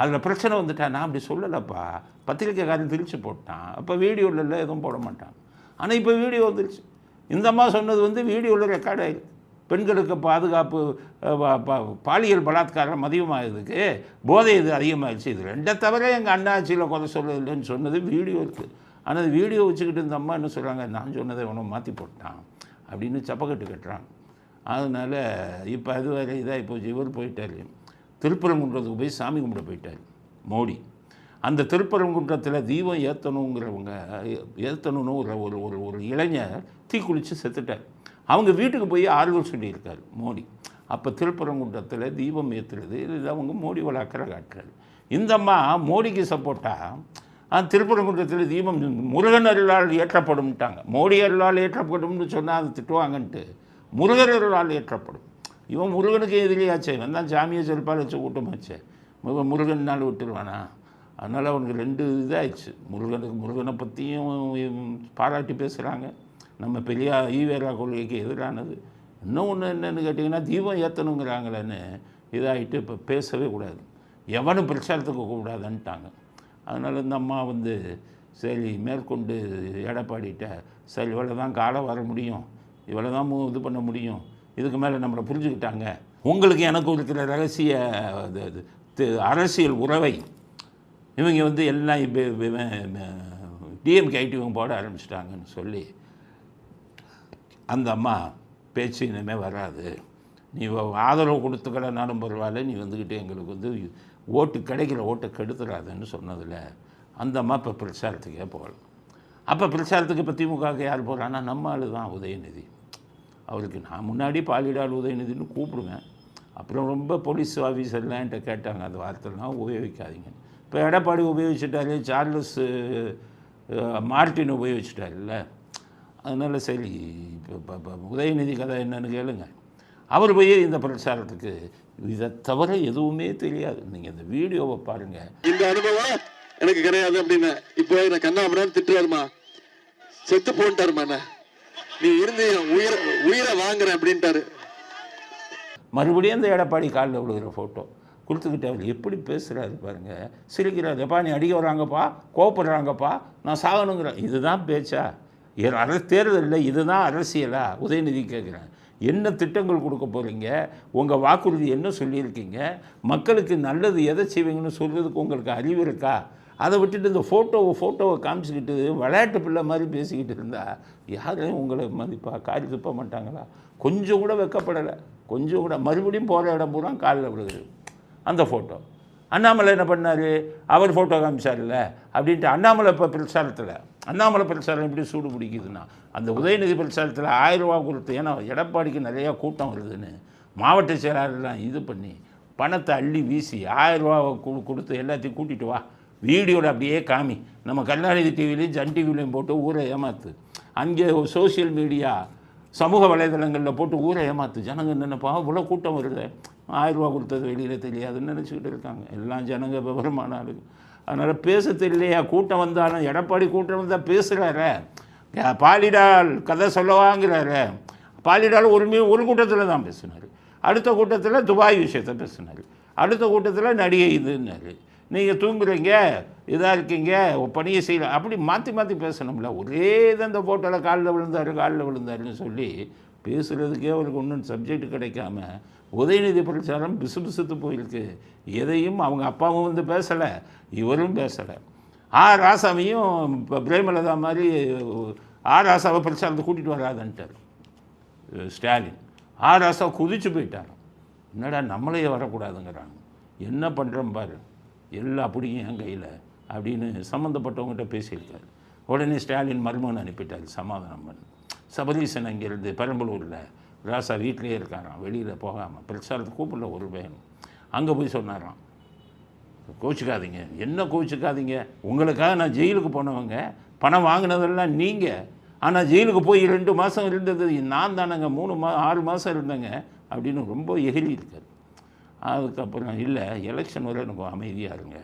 அதில் பிரச்சனை வந்துட்டா, நான் அப்படி சொல்லலைப்பா, பத்திரிக்கைக்காரன் திரிச்சு போட்டான், அப்போ வீடியோவில் எதுவும் போட மாட்டான். ஆனால் இப்போ வீடியோ வந்துருச்சு. இந்த அம்மா சொன்னது வந்து வீடியோவில் ரெக்கார்ட் ஆகிருக்கு. பெண்களுக்கு பாதுகாப்பு, பாலியல் பலாத்காரம் அதிகமாகிறதுக்கு போதை இது அதிகமாகிடுச்சு, இது 2 தவிர எங்கள் அண்ணா ஆட்சியில் குறை சொல்ல இல்லைன்னு சொன்னது வீடியோ இருக்குது. ஆனால் வீடியோ வச்சுக்கிட்டு இந்த அம்மா என்ன சொல்கிறாங்க, நான் சொன்னதை ஒன்றும் மாற்றி போட்டான் அப்படின்னு சப்பக்கட்டு கட்டுறாங்க. அதனால் இப்போ அது வேறு இதாக இப்போ இவர் போயிட்டார், திருப்பரங்குன்றத்துக்கு போய் சாமி கும்பிட போயிட்டார் மோடி. அந்த திருப்பரங்குன்றத்தில் தீபம் ஏற்றணுங்கிறவங்க ஏற்றணுன்னு ஒரு இளைஞர் தீக்குளித்து செத்துட்டார். அவங்க வீட்டுக்கு போய் ஆறுதல் சொல்லியிருக்கார் மோடி. அப்போ திருப்பரங்குன்றத்தில் தீபம் ஏற்றுறது இது அவங்க மோடி அக்கறை காட்டுறாரு. இந்த அம்மா மோடிக்கு சப்போர்ட்டாக திருப்பரங்குன்றத்தில் தீபம் முருகன் அருளால் ஏற்றப்படும்ட்டாங்க. மோடி அருளால் ஏற்றப்படும்னு சொன்னால் அது திட்டுவாங்கன்ட்டு முருகன் அருளால் ஏற்றப்படும். இவன் முருகனுக்கு எதிரியாச்சே, இவன் தான் சாமியை செல்பால் வச்சு கூட்டமாச்சே, முருகனால் விட்டுருவானா? அதனால் அவனுக்கு 2 இதாகிடுச்சு. முருகனை பற்றியும் பாராட்டி பேசுகிறாங்க, நம்ம பெரிய ஈவேரா கொள்கைக்கு எதிரானது. இன்னும் ஒன்று என்னென்னு கேட்டிங்கன்னா, தீபம் ஏற்றணுங்கிறாங்களேன்னு இதாகிட்டு இப்போ பேசவே கூடாது, எவனும் பிரச்சாரத்துக்கு கூடாதுன்ட்டாங்க. அதனால் இந்த அம்மா வந்து சரி மேற்கொண்டு எடப்பாடிட்ட சரி இவ்வளோ தான் காலம் வர முடியும், இவ்வளோ தான் இது பண்ண முடியும், இதுக்கு மேலே நம்மளை புரிஞ்சுக்கிட்டாங்க, உங்களுக்கு எனக்கு இருக்கிற ரகசிய அரசியல் உறவை இவங்க வந்து எல்லாம் இப்போ டிஎம்கே ஐடிவிங்க போட ஆரம்பிச்சிட்டாங்கன்னு சொல்லி அந்த அம்மா பேச்சு இனிமேல் வராது, நீ ஆதரவு கொடுத்துக்கலனாலும் பரவாயில்ல, நீ வந்துக்கிட்டு எங்களுக்கு வந்து ஓட்டு கிடைக்கிற ஓட்டை கெடுத்துடாதுன்னு சொன்னதில் அந்த அம்மா இப்போ பிரச்சாரத்துக்கே போகல. அப்போ பிரச்சாரத்துக்கு இப்போ திமுகவுக்கு யார் போகிறான்னா நம்ம ஆள் தான் உதயநிதி. அவருக்கு நான் முன்னாடி பாலிடால் உதயநிதினு கூப்பிடுவேன், அப்புறம் ரொம்ப போலீஸ் ஆஃபீஸர்லாம் என்கிட்ட கேட்டாங்க அந்த வார்த்தைலாம் உபயோகிக்காதீங்க. இப்போ எடப்பாடி உபயோகிச்சுட்டாரு, சார்லஸ் மார்ட்டின் உபயோகிச்சுட்டாருல்ல, அதனால் சரி இப்போ உதயநிதி கதை என்னன்னு கேளுங்க. அவர் போய் இந்த பிரச்சாரத்துக்கு இதை தவிர எதுவுமே தெரியாது. நீங்கள் இந்த வீடியோவை பாருங்கள்.
இந்த அனுபவம் எனக்கு கிடையாது அப்படின்னு இப்போ நான் கண்ணாமரான் திட்டுறாருமா, செத்து போன்ட்டாருமா, நீ இருந்து உயிரை வாங்குறேன் அப்படின்ட்டாரு.
மறுபடியும் அந்த எடப்பாடி காலில் விழுகிற ஃபோட்டோ கொடுத்துக்கிட்டு அவர் எப்படி பேசுகிறாரு பாருங்கள், சிரிக்கிறார். எப்பா நீ அடிக்க வராங்கப்பா, கோவப்படுறாங்கப்பா, நான் சாகணுங்கிறேன். இதுதான் பேச்சா? தேர்தலில் இதுதான் அரசியலா? உதயநிதி கேட்குறேன், என்ன திட்டங்கள் கொடுக்க போகிறீங்க, உங்கள் வாக்குறுதி என்ன சொல்லியிருக்கீங்க, மக்களுக்கு நல்லது எதை செய்வீங்கன்னு சொல்கிறதுக்கு உங்களுக்கு அறிவு இருக்கா? அதை விட்டுட்டு இந்த ஃபோட்டோவை காமிச்சிக்கிட்டு விளையாட்டு பிள்ளை மாதிரி பேசிக்கிட்டு இருந்தால் யாரையும் உங்களை மதிப்பா காரி துப்ப மாட்டாங்களா? கொஞ்சம் கூட வெக்கப்படலை, கொஞ்சம் கூட. மறுபடியும் போகிற இடம் பூரா காலில் விழுகுது அந்த ஃபோட்டோ. அண்ணாமலை என்ன பண்ணார், அவர் ஃபோட்டோ காமிச்சார்ல அப்படின்ட்டு அண்ணாமலை இப்போ பிரச்சாரத்தில், அண்ணாமலை பிரச்சாரம் எப்படி சூடு பிடிக்குதுன்னா, அந்த உதயநிதி பிரச்சாரத்தில் 1000 ரூபா கொடுத்து, ஏன்னா எடப்பாடிக்கு நிறையா கூட்டம் வருதுன்னு மாவட்ட செயலாளர்லாம் இது பண்ணி பணத்தை அள்ளி வீசி 1000 ரூபா கொடுத்து எல்லாத்தையும் கூட்டிகிட்டு வா வீடியோவில் அப்படியே காமி. நம்ம கருணாநிதி டிவிலையும் சன் டிவிலையும் போட்டு ஊரை ஏமாத்து. அங்கே சோசியல் மீடியா சமூக வலைதளங்களில் போட்டு ஊரை ஏமாத்து. ஜனங்க நினைப்பா இவ்வளோ கூட்டம் வருது, 1000 ரூபா கொடுத்தது வெளியில் தெரியாதுன்னு நினச்சிக்கிட்டு இருக்காங்க. எல்லாம் ஜனங்க விவரமான ஆளுங்க. அதனால் பேச தெரியலையா? கூட்டம் வந்தாலும் எடப்பாடி கூட்டம் வந்தால் பேசுகிறாரு. பாலிடால் கதை சொல்லவாங்கிறாரு. பாலிடால் ஒரு கூட்டத்தில் தான் பேசினார். அடுத்த கூட்டத்தில் துபாய் விஷயத்தை பேசினார். அடுத்த கூட்டத்தில் நடிகை இதுன்னாரு. நீங்கள் தூங்குறீங்க, இதாக இருக்கீங்க, பணியை செய்யல, அப்படி மாற்றி மாற்றி பேசணும்ல. ஒரே இது அந்த ஃபோட்டோவில் காலில் விழுந்தாருன்னு சொல்லி பேசுகிறதுக்கே அவருக்கு ஒன்றும் சப்ஜெக்ட் கிடைக்காம உதயநிதி பிரச்சாரம் பிசுபிசுத்து போயிருக்கு. எதையும் அவங்க அப்பாவும் வந்து பேசலை, இவரும் பேசலை. ராசாவையும் இப்போ பிரேமலதா மாதிரி ராசாவை பிரச்சாரத்தை கூட்டிகிட்டு வராதுன்ட்டார் ஸ்டாலின். ராசாவை குதிச்சு போயிட்டார். என்னடா நம்மளையே வரக்கூடாதுங்கிறாங்க. என்ன பண்ணுறோம் பாரு, எல்லா பிடிக்கும் என் கையில் அப்படின்னு சம்மந்தப்பட்டவங்ககிட்ட பேசியிருக்காரு. உடனே ஸ்டாலின் மருமகன் அனுப்பிட்டார் சமாதானம் பண்ணி. சபரீசன் அங்கேருந்து பெரம்பலூரில் ராசா வீட்டிலே இருக்காராம், வெளியில் போகாமல். பிரச்சாரத்தை கூப்பிடல ஒரு வேணும். அங்கே போய் சொன்னாராம், கோச்சிக்காதீங்க. என்ன கோச்சிக்காதீங்க, உங்களுக்காக நான் ஜெயிலுக்கு போனவங்க, பணம் வாங்கினதெல்லாம் நீங்கள். ஆனால் ஜெயிலுக்கு போய் 2 மாதம் இருந்தது நான் தானேங்க, 6 மாதம் இருந்தேங்க அப்படின்னு ரொம்ப எகிரி இருக்கார். அதுக்கப்புறம் இல்லை எலெக்ஷன் வரை எனக்கு அமைதியாக இருங்க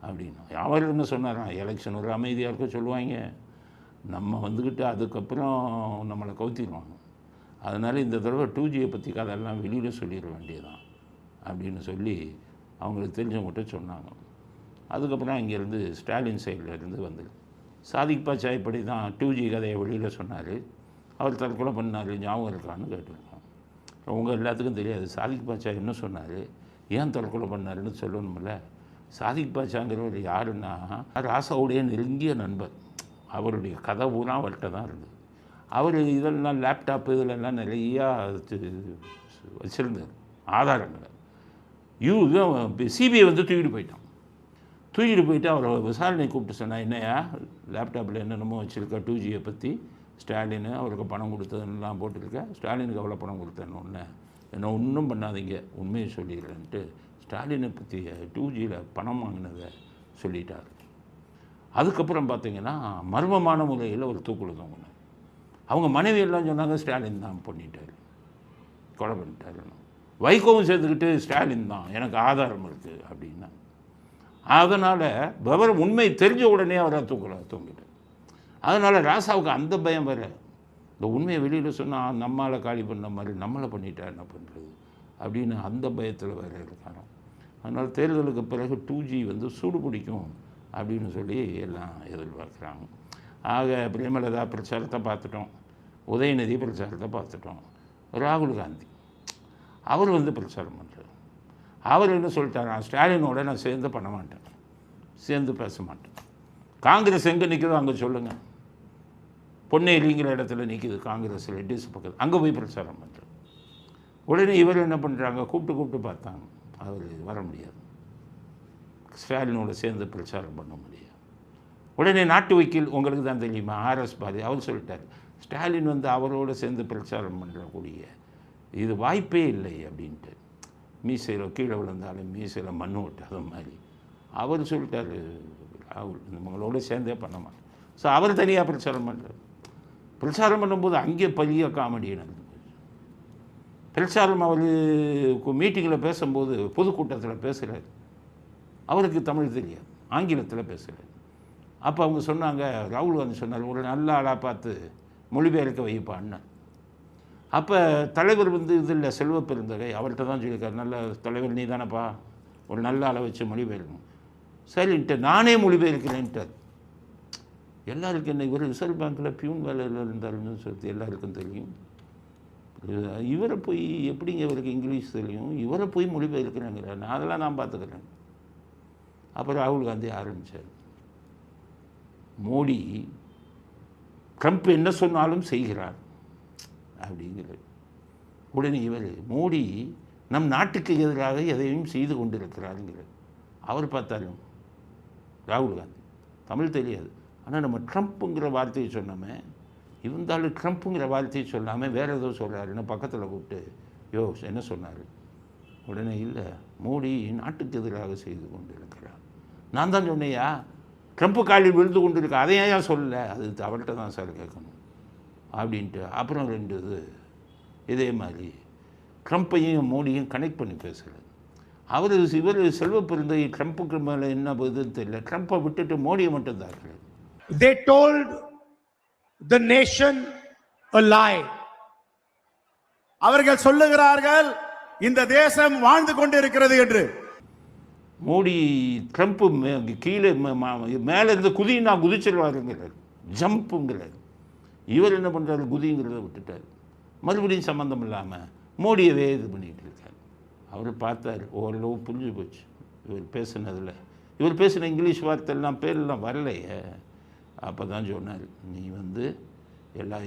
அப்படின்னு. அவர் என்ன சொன்னாராம், எலெக்ஷன் வரை அமைதியாக இருக்க சொல்லுவாங்க, நம்ம வந்துக்கிட்டு அதுக்கப்புறம் நம்மளை கவுத்திடுவாங்க. அதனால் இந்த தடவை 2Gயை பற்றி கதையெல்லாம் வெளியில் சொல்லிட வேண்டியதான் அப்படின்னு சொல்லி அவங்களுக்கு தெரிஞ்சவங்ககிட்ட சொன்னாங்க. அதுக்கப்புறம் இங்கேருந்து ஸ்டாலின் சைட்லேருந்து வந்தது. சாதிக் பாட்சா இப்படி தான் 2G கதையை வெளியில் சொன்னார். அவர் தற்கொலை பண்ணார், ஞாபகம் இருக்கான்னு கேட்டிருக்கோம். உங்கள் எல்லாத்துக்கும் தெரியாது சாதிக் பாட்சா என்ன சொன்னார், ஏன் தற்கொலை பண்ணாருன்னு சொல்லணும்ல. சாதிக் பாட்சாங்கிறவர் யாருன்னா ராசாவுடைய நெருங்கிய நண்பர். அவருடைய கதை பூரா அவர்கிட்ட தான் இருந்தது. அவர் இதெல்லாம் லேப்டாப்பு இதிலெல்லாம் நிறையா வச்சுருந்தார் ஆதாரங்களை. சிபிஐ வந்து தூக்கிட்டு போயிட்டு அவரை விசாரணை கூப்பிட்டு சொன்னால், என்னையா லேப்டாப்பில் என்னென்னமோ வச்சுருக்கா 2Gயை பற்றி, ஸ்டாலின் அவருக்கு பணம் கொடுத்ததுன்னெலாம் போட்டிருக்க, ஸ்டாலினுக்கு எவ்வளோ பணம் கொடுத்தேன்னு ஒன்று, என்ன ஒன்றும் பண்ணாதீங்க உண்மையை சொல்லிடுறேன்ட்டு ஸ்டாலினை பற்றி 2Gயில் பணம் வாங்கினதை சொல்லிட்டார். அதுக்கப்புறம் பார்த்திங்கன்னா மர்மமான முறையில் ஒரு தூக்குல தொங்கினார். அவங்க மனைவி எல்லாம் சொன்னாங்க ஸ்டாலின் தான் பண்ணிட்டார், கொலை பண்ணிட்டாருன்னு. வைகோவும் சேர்த்துக்கிட்டு ஸ்டாலின் தான் எனக்கு ஆதாரம் இருக்குது அப்படின்னா. அதனால் விவரம் உண்மை தெரிஞ்ச உடனே அவரை தூங்கிட்டார். அதனால் ராசாவுக்கு அந்த பயம் வேறு. இந்த உண்மையை வெளியில் சொன்னால் நம்மளால் காலி பண்ண மாதிரி நம்மளை பண்ணிட்டா என்ன பண்ணுறது அப்படின்னு அந்த பயத்தில் வேறு இருக்காங்க. அதனால் தேர்தலுக்கு பிறகு 2G வந்து சூடு பிடிக்கும் அப்படின்னு சொல்லி எல்லாம் எதிர்பார்க்குறாங்க. ஆக பிரேமலதா பிரச்சாரத்தை பார்த்துட்டோம், உதயநிதி பிரச்சாரத்தை பார்த்துட்டோம். ராகுல் காந்தி அவர் வந்து பிரச்சாரம் பண்ணுறார். அவர் என்ன சொல்லிட்டாரா, ஸ்டாலினோட நான் சேர்ந்து பண்ண மாட்டேன், சேர்ந்து பேச மாட்டேன். காங்கிரஸ் எங்கே நிற்குதோ அங்கே சொல்லுங்கள், பொன்னேரிங்கிற இடத்துல நிற்கிது காங்கிரஸில் டிஸ் பக்கத்தில், அங்கே போய் பிரச்சாரம் பண்ணுறார். உடனே இவர் என்ன பண்ணுறாங்க, கூப்பிட்டு பார்த்தாங்க, அவர் வர முடியாது, ஸ்டாலினோட சேர்ந்து பிரச்சாரம் பண்ண முடியாது. உடனே நாட்டு வக்கீல் உங்களுக்கு தான் தெரியுமா, RS பாரதி, அவர் சொல்லிட்டார், ஸ்டாலின் வந்து அவரோடு சேர்ந்து பிரச்சாரம் பண்ணுறக்கூடிய இது வாய்ப்பே இல்லை அப்படின்ட்டு. மீசையில் கீழே விழுந்தாலும் மீசையில் மண் ஓட்டாத மாதிரி அவர் சொல்லிட்டார், ராகுல் இவங்களோட சேர்ந்தே பண்ண மாட்டேன். ஸோ அவர் தனியாக பிரச்சாரம் பண்ணுறார். பிரச்சாரம் பண்ணும்போது அங்கே பெரிய காமெடி நடந்தது. பிரச்சாரம் அவர் மீட்டிங்கில் பேசும்போது பொதுக்கூட்டத்தில் பேசுகிறார், அவருக்கு தமிழ் தெரியாது, ஆங்கிலத்தில் பேசுகிறார். அப்போ அவங்க சொன்னாங்க, ராகுல் காந்தி சொன்னார், ஒரு நல்ல ஆளாக பார்த்து மொழிபெயர்க்க வைப்பான்னு. அப்போ தலைவர் வந்து இதில் செல்வ பெருந்தகை அவர்கிட்ட தான் சொல்லியிருக்கார், நல்ல தலைவர் நீ தானேப்பா, ஒரு நல்ல ஆளை வச்சு மொழிபெயர்க்கணும். சரின்ட்டு நானே மொழிபெயர்க்கிறேன்ட்டார். எல்லாருக்கும் என்ன, இவர் ரிசர்வ் பேங்க்கில் பியூன் வேலையில் இருந்தாருன்னு சொல்லி எல்லாருக்கும் தெரியும். இவரை போய் எப்படிங்க இவருக்கு இங்கிலீஷ் தெரியும், இவரை போய் மொழிபெயர்க்கிறாங்கிறார், அதெல்லாம் நான் பார்த்துக்கிறேன். அப்புறம் ராகுல் காந்தி ஆரம்பித்தார், மோடி ட்ரம்ப் என்ன சொன்னாலும் செய்கிறார் அப்படிங்கிறது. உடனே இவர், மோடி நம் நாட்டுக்கு எதிராக எதையும் செய்து கொண்டிருக்கிறாருங்கிறார். அவர் பார்த்தாலும் ராகுல் காந்தி தமிழ் தெரியாது, ஆனால் நம்ம ட்ரம்ப்புங்கிற வார்த்தையை சொன்னோமே, இருந்தாலும் ட்ரம்ப்புங்கிற வார்த்தையை சொல்லாமல் வேறு ஏதோ சொல்கிறாருன்னு பக்கத்தில் கூப்பிட்டு, யோ என்ன சொன்னார்? உடனே இல்லை, மோடி நாட்டுக்கு எதிராக செய்து கொண்டிருக்கிறார் நான் தான் சொன்னேயா, ட்ரம்ப்பு காலில் விழுந்து கொண்டு இருக்கு, அதை ஏன் சொல்லலை, அது அவர்கிட்ட தான் சார் கேட்கணும் அப்படின்ட்டு. அப்புறம் 2 இதே மாதிரி ட்ரம்ப்பையும் மோடியும் கனெக்ட் பண்ணி பேசுகிறது. இவர் செல்வ பெருந்தை ட்ரம்ப்புக்கு மேலே என்ன இதுன்னு தெரியல, ட்ரம்ப்பை விட்டுட்டு மோடியை மட்டும் தான் இருக்கிறது.
They told the nation a lie.
அவர்கள் சொல்லுகிறார்கள் இந்த தேசம் வாழ்ந்து கொண்டிருக்கிறது என்று.
மோடி ட்ரம்ப்பு கீழே மேலேருந்து குதின்னா குதிச்சிருவாருங்கிறார், ஜம்புங்கிறார். இவர் என்ன பண்ணுறாரு, குதிங்கிறத விட்டுட்டார். மறுபடியும் சம்மந்தம் இல்லாமல் மோடியவே இது பண்ணிகிட்டு இருக்கார். அவர் பார்த்தார், ஓரளவு புரிஞ்சு போச்சு இவர் பேசுனதில். இவர் பேசின இங்கிலீஷ் வார்த்தைலாம் பேரெல்லாம் வரலையே. அப்போ தான் சொன்னார், நீ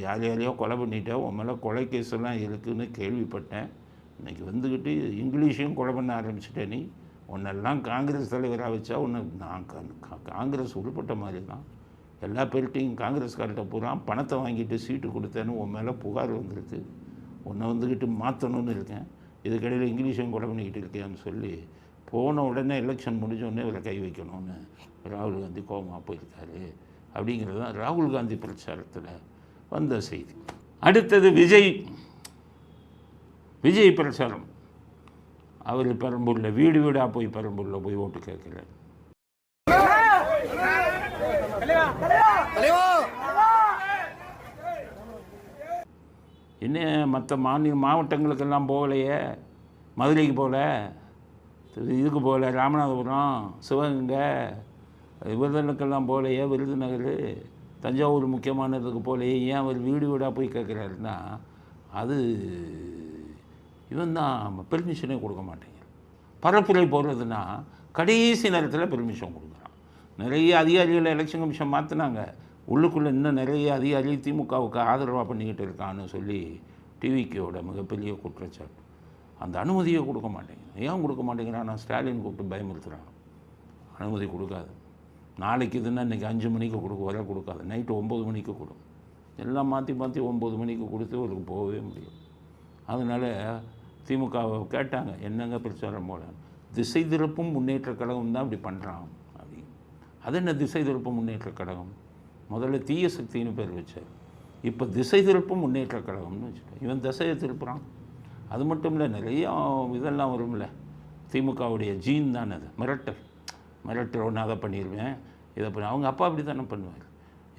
யாரையோ கொலை பண்ணிட்டா, உன் மேலே கொலை கேஸெல்லாம் இருக்குதுன்னு கேள்விப்பட்டேன். இன்றைக்கி வந்துக்கிட்டு இங்கிலீஷையும் கொலை பண்ண ஆரம்பிச்சிட்டேன். நீ உன்னெல்லாம் காங்கிரஸ் தலைவராக வச்சா உன்னை நான் காங்கிரஸ் உள்பட்ட மாதிரி தான். எல்லா பேர்கிட்டையும் காங்கிரஸ்கார்ட்ட பூரா பணத்தை வாங்கிட்டு சீட்டு கொடுத்தேன்னு உன் மேலே புகார் வந்திருக்கு. உன்னை வந்துக்கிட்டு மாற்றணும்னு இருக்கேன். இதுக்கிடையில் இங்கிலீஷையும் கொலை பண்ணிக்கிட்டு இருக்கேன்னு சொல்லி போன உடனே எலெக்ஷன் முடிஞ்சோடனே இவரை கை வைக்கணும்னு ராகுல் காந்தி கோபமாக போயிருக்காரு. அப்படிங்கிறது தான் ராகுல் காந்தி பிரச்சாரத்தில் வந்த செய்தி. அடுத்தது விஜய் பிரச்சாரம். அவர் பெரம்பூரில் வீடு வீடாக போய் பெரம்பூரில் போய் ஓட்டு கேட்கிறார். என்ன மற்ற மாவட்டங்களுக்கெல்லாம் போகலையே, மதுரைக்கு போகல, இதுக்கு போகல, ராமநாதபுரம், சிவகங்கை இவர்களுக்கெல்லாம் போகலையே, விருதுநகர், தஞ்சாவூர் முக்கியமானதுக்கு போகலையே, ஏன் அவர் வீடு வீடாக போய் கேட்குறாருன்னா, அது இவன் தான் பெர்மிஷனே கொடுக்க மாட்டேங்கிறான். பரப்புரை போடுறதுன்னா கடைசி நேரத்தில் பெர்மிஷன் கொடுக்குறான். நிறைய அதிகாரிகளை எலெக்ஷன் கமிஷன் மாற்றினாங்க, உள்ளுக்குள்ளே இன்னும் நிறைய அதிகாரி திமுகவுக்கு ஆதரவாக பண்ணிக்கிட்டு இருக்கான்னு சொல்லி டிவிக்கோட மிகப்பெரிய குற்றச்சாட்டு. அந்த அனுமதியை கொடுக்க மாட்டேங்கிறான். ஏன் கொடுக்க மாட்டேங்கிறான்? நான் ஸ்டாலின் கூப்பிட்டு பயமுறுத்துகிறான். அனுமதி கொடுக்காது. நாளைக்கு இதுன்னா இன்றைக்கி 5 மணிக்கு வர கொடுக்காது, நைட்டு 9 மணிக்கு கொடுக்கும். எல்லாம் மாற்றி 9 மணிக்கு கொடுத்து அவருக்கு போகவே முடியும். அதனால் திமுகவை கேட்டாங்க, என்னங்க பிரச்சாரம் போல, திசை திருப்பும் முன்னேற்ற கழகம் தான் இப்படி பண்ணுறான் அப்படின்னு. அது என்ன திசை திருப்பும் முன்னேற்ற கழகம்? முதல்ல தீய சக்தின்னு பேர் வச்சார், இப்போ திசை திருப்பும் முன்னேற்ற கழகம்னு வச்சுட்டேன். இவன் திசையை திருப்புறான். அது மட்டும் இல்லை, நிறைய இதெல்லாம் வரும்ல, திமுகவுடைய ஜீன் தானே அது, மிரட்டல் ஒன்று அதை பண்ணிடுவேன், இதை பண்ணி. அவங்க அப்பா அப்படி தானே பண்ணுவார்.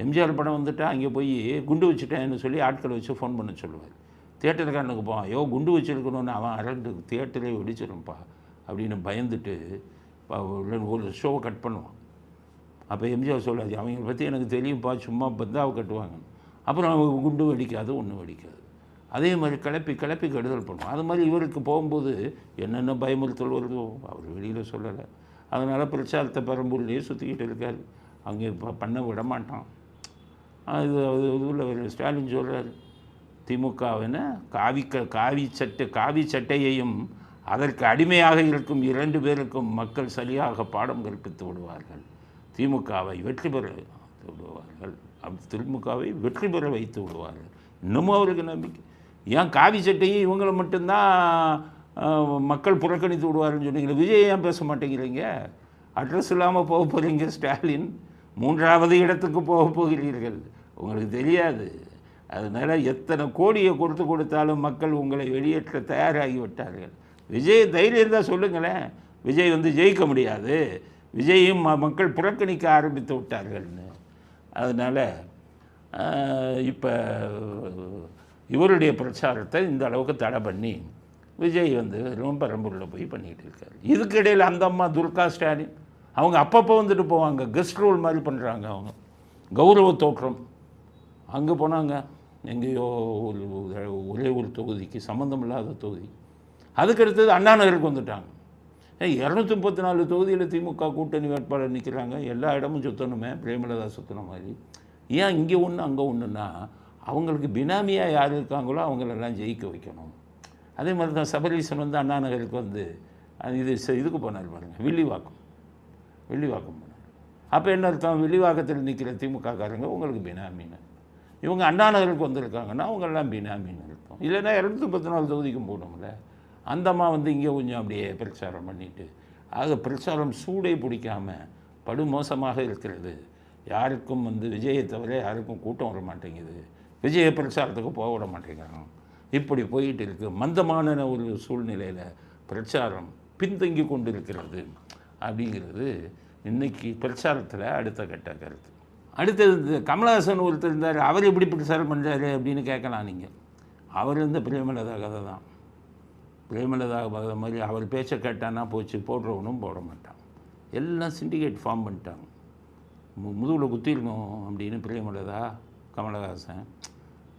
எம்ஜிஆர் படம் வந்துட்டால் அங்கே போய் குண்டு வச்சுட்டேன்னு சொல்லி ஆட்களை வச்சு ஃபோன் பண்ண சொல்லுவார். தியேட்டருக்காரனுக்கு போவான், ஐயோ குண்டு வச்சுருக்கணும்னு அவன் அரண்டு தியேட்டரே வெடிச்சிரும்ப்பா அப்படின்னு பயந்துட்டு ஒரு ஷோவை கட் பண்ணுவான். அப்போ எம்ஜிஆர் சொல்லாது, அவங்களை பற்றி எனக்கு தெரியும்ப்பா, சும்மா பந்தாவை கட்டுவாங்க. அப்புறம் அவங்க குண்டு வெடிக்காது, ஒன்றும் வெடிக்காது. அதே மாதிரி கிளப்பி கெடுதல் பண்ணுவோம். அது மாதிரி இவருக்கு போகும்போது என்னென்ன பயமுறுத்தல் வருதோ அவர் வெளியில் சொல்லலை. அதனால் பிரச்சாரத்தை பெரம்பூர்லேயே சுற்றிக்கிட்டு இருக்கார். அங்கே இப்போ பண்ண விட மாட்டான். இதில் ஸ்டாலின் சொல்கிறார், திமுகவின காவி சட்டையையும் அதற்கு அடிமையாக இருக்கும் 2 பேருக்கும் மக்கள் சரியாக பாடம் கற்பித்து விடுவார்கள். திமுகவை வெற்றி பெற விடுவார்கள், திமுகவை வெற்றி பெற வைத்து விடுவார்கள். இன்னமும் அவருக்கு நம்பிக்கை. ஏன் காவி சட்டையும் இவங்களை மட்டும்தான் மக்கள் புறக்கணித்து விடுவாருன்னு சொன்னீங்களே, விஜய் ஏன் பேச மாட்டேங்கிறீங்க? அட்ரஸ் இல்லாமல் போக போகிறீங்க. ஸ்டாலின் 3வது இடத்துக்கு போக போகிறீர்கள், உங்களுக்கு தெரியாது. அதனால் எத்தனை கோடியை கொடுத்தாலும் மக்கள் உங்களை வெளியேற்ற தயாராகி விட்டார்கள். விஜய் தைரியம் தான் சொல்லுங்களேன். விஜய் ஜெயிக்க முடியாது, விஜயும் மக்கள் புறக்கணிக்க ஆரம்பித்து விட்டார்கள்னு. அதனால் இப்போ இவருடைய பிரச்சாரத்தை இந்த அளவுக்கு தடை பண்ணி விஜய் ரொம்ப பெரம்பூரில் போய் பண்ணிகிட்டு இருக்காரு. இதுக்கு இடையில் அந்த அம்மா துர்கா ஸ்டாலின் அவங்க அப்பப்போ வந்துட்டு போவாங்க, கெஸ்ட் ரோல் மாதிரி பண்ணுறாங்க. அவங்க கௌரவ தோற்றம். அங்கே போனாங்க, எங்கேயோ ஒரே ஒரு தொகுதிக்கு சம்மந்தம் இல்லாத தொகுதி. அதுக்கடுத்தது அண்ணா நகருக்கு வந்துட்டாங்க. 234 தொகுதியில் திமுக கூட்டணி வேட்பாளர் நிற்கிறாங்க. எல்லா இடமும் சுற்றணுமே, பிரேமலதா சுற்றின மாதிரி. ஏன் இங்கே ஒன்று அங்கே ஒன்றுன்னா, அவங்களுக்கு பினாமியாக யார் இருக்காங்களோ அவங்களெல்லாம் ஜெயிக்க வைக்கணும். அதே மாதிரி தான் சபரீசன் அண்ணா நகருக்கு இதுக்கு போனார் பாருங்கள், வில்லிவாக்கம் போனார். அப்போ என்ன அர்த்தம்? வில்லிவாக்கத்தில் நிற்கிற திமுககாரங்க உங்களுக்கு பினாமின்னு. இவங்க அண்ணா நகருக்கு வந்திருக்காங்கன்னா அவங்கெல்லாம் பினாமின்னு அர்த்தம். இல்லைன்னா 214 தொகுதிக்கும் போகணும்ல. அந்த அம்மா இங்கே கொஞ்சம் அப்படியே பிரச்சாரம் பண்ணிவிட்டு, ஆக பிரச்சாரம் சூடே பிடிக்காமல் படுமோசமாக இருக்கிறது. யாருக்கும் விஜயை தவிர யாருக்கும் கூட்டம் வர மாட்டேங்குது, விஜய பிரச்சாரத்துக்கு போக விட மாட்டேங்கிறாங்க. இப்படி போயிட்டு இருக்கு. மந்தமான ஒரு சூழ்நிலையில் பிரச்சாரம் பின்தங்கி கொண்டு இருக்கிறது அப்படிங்கிறது இன்றைக்கி பிரச்சாரத்தில் அடுத்த கட்ட கருத்து. அடுத்தது கமலஹாசன் ஒருத்தர் இருந்தார், அவர் எப்படி பிரச்சாரம் பண்ணுறாரு அப்படின்னு கேட்கலாம் நீங்கள். அவர் பிரேமலதா கதை தான். பிரேமலதா கதை மாதிரி அவர் பேச்சை கேட்டான்னா போச்சு, போடுறவனும் போட மாட்டான். எல்லாம் சிண்டிகேட் ஃபார்ம் பண்ணிட்டாங்க. முதுகில் குத்திருக்கோம் அப்படின்னு பிரேமலதா கமலஹாசன்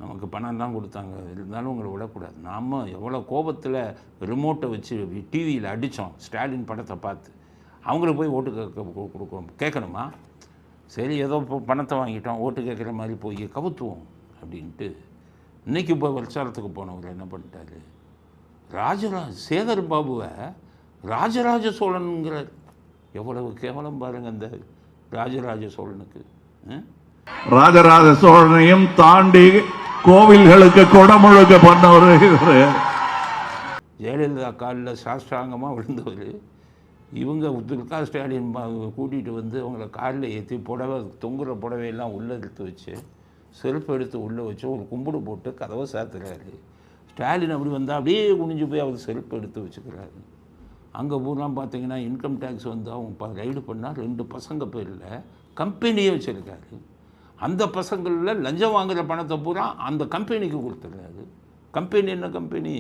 நமக்கு பணம் தான் கொடுத்தாங்க, இருந்தாலும் உங்களை விடக்கூடாது. நாம் எவ்வளோ கோபத்தில் ரிமோட்டை வச்சு டிவியில் அடித்தோம் ஸ்டாலின் படத்தை பார்த்து. அவங்கள போய் ஓட்டு கேட்கணுமா? சரி, ஏதோ பணத்தை வாங்கிட்டோம், ஓட்டு கேட்குற மாதிரி போய் கவுத்துவோம் அப்படின்ட்டு இன்றைக்கி போய் பிரச்சாரத்துக்கு போனவர் என்ன பண்ணிட்டாரு, சேகர் பாபுவை ராஜராஜ சோழனுங்கிறார். எவ்வளவு கேவலம் பாருங்க அந்த ராஜராஜ சோழனுக்கு.
ராஜராஜ சோழனையும் தாண்டி கோவில்களுக்கு குடமுழுக்க பண்ணவர் இவர்.
ஜெயலலிதா காலில் சாஷ்டாங்கமாக விழுந்தவர். இவங்க துர்கா ஸ்டாலின் கூட்டிகிட்டு அவங்கள காலில் ஏற்றி புடவை தொங்குற புடவையெல்லாம் உள்ளே எடுத்து வச்சு செருப்பு எடுத்து உள்ளே வச்சு ஒரு கும்பிடு போட்டு கதவை சாத்துறாரு. ஸ்டாலின் அப்படி வந்தால் அப்படியே குனிஞ்சு போய் அவர் செருப்பு எடுத்து வச்சுக்கிறாரு. அங்கே பூரா பார்த்தீங்கன்னா இன்கம் டேக்ஸ் அவங்க ரைடு பண்ணால் 2 பசங்க பேரில் கம்பெனியே வச்சுருக்காரு. அந்த பசங்களில் லஞ்சம் வாங்குகிற பணத்தை பூரா அந்த கம்பெனிக்கு கொடுத்துட்றாரு. கம்பெனி என்ன கம்பெனி?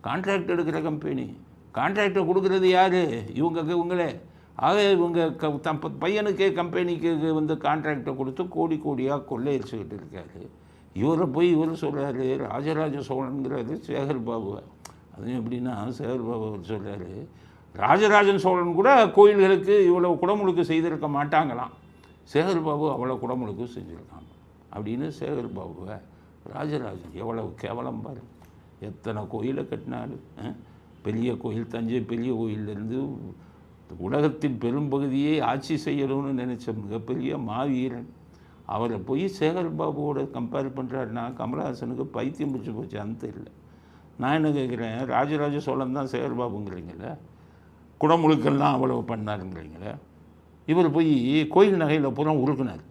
கான்ட்ராக்ட் எடுக்கிற கம்பெனி. கான்ட்ராக்டை கொடுக்குறது யார்? இவங்களே. ஆக இவங்க பையனுக்கே கம்பெனிக்கு கான்ட்ராக்டை கொடுத்து கோடி கோடியாக கொள்ளையடிச்சுக்கிட்டு இருக்காரு. இவரை போய் இவர் சொல்கிறாரு ராஜராஜ சோழனுங்கிறாரு சேகர் பாபுவை. அது எப்படின்னா சேகர் பாபு சொல்கிறாரு, ராஜராஜன் சோழன் கூட கோயில்களுக்கு இவ்வளோ குடமுழுக்கு செய்திருக்க மாட்டாங்களாம், சேகர் பாபு அவ்வளோ குடமுழுக்கு செஞ்சுருக்காங்க அப்படின்னு சேகர் பாபுவை ராஜராஜன். எவ்வளவு கேவலம் பாரு. எத்தனை கோயிலை கட்டினாலும் பெரிய கோயில், தஞ்சை பெரிய கோயிலேருந்து உலகத்தின் பெரும்பகுதியை ஆட்சி செய்யணும்னு நினச்ச மிகப்பெரிய மாவீரன் அவரை போய் சேகர் பாபுவோட கம்பேர் பண்ணுறாருன்னா கமலஹாசனுக்கு பைத்தியம் பிடிச்சி போச்சு. அந்த இல்லை. நான் என்ன கேட்குறேன், ராஜராஜ சோழன் தான் சேகர் பாபுங்கிறீங்களே, குடமுழுக்கெல்லாம் அவ்வளோ பண்ணாருங்கிறீங்களே. இவர் போய் கோயில் நகையில் பூரா உருக்குனார்.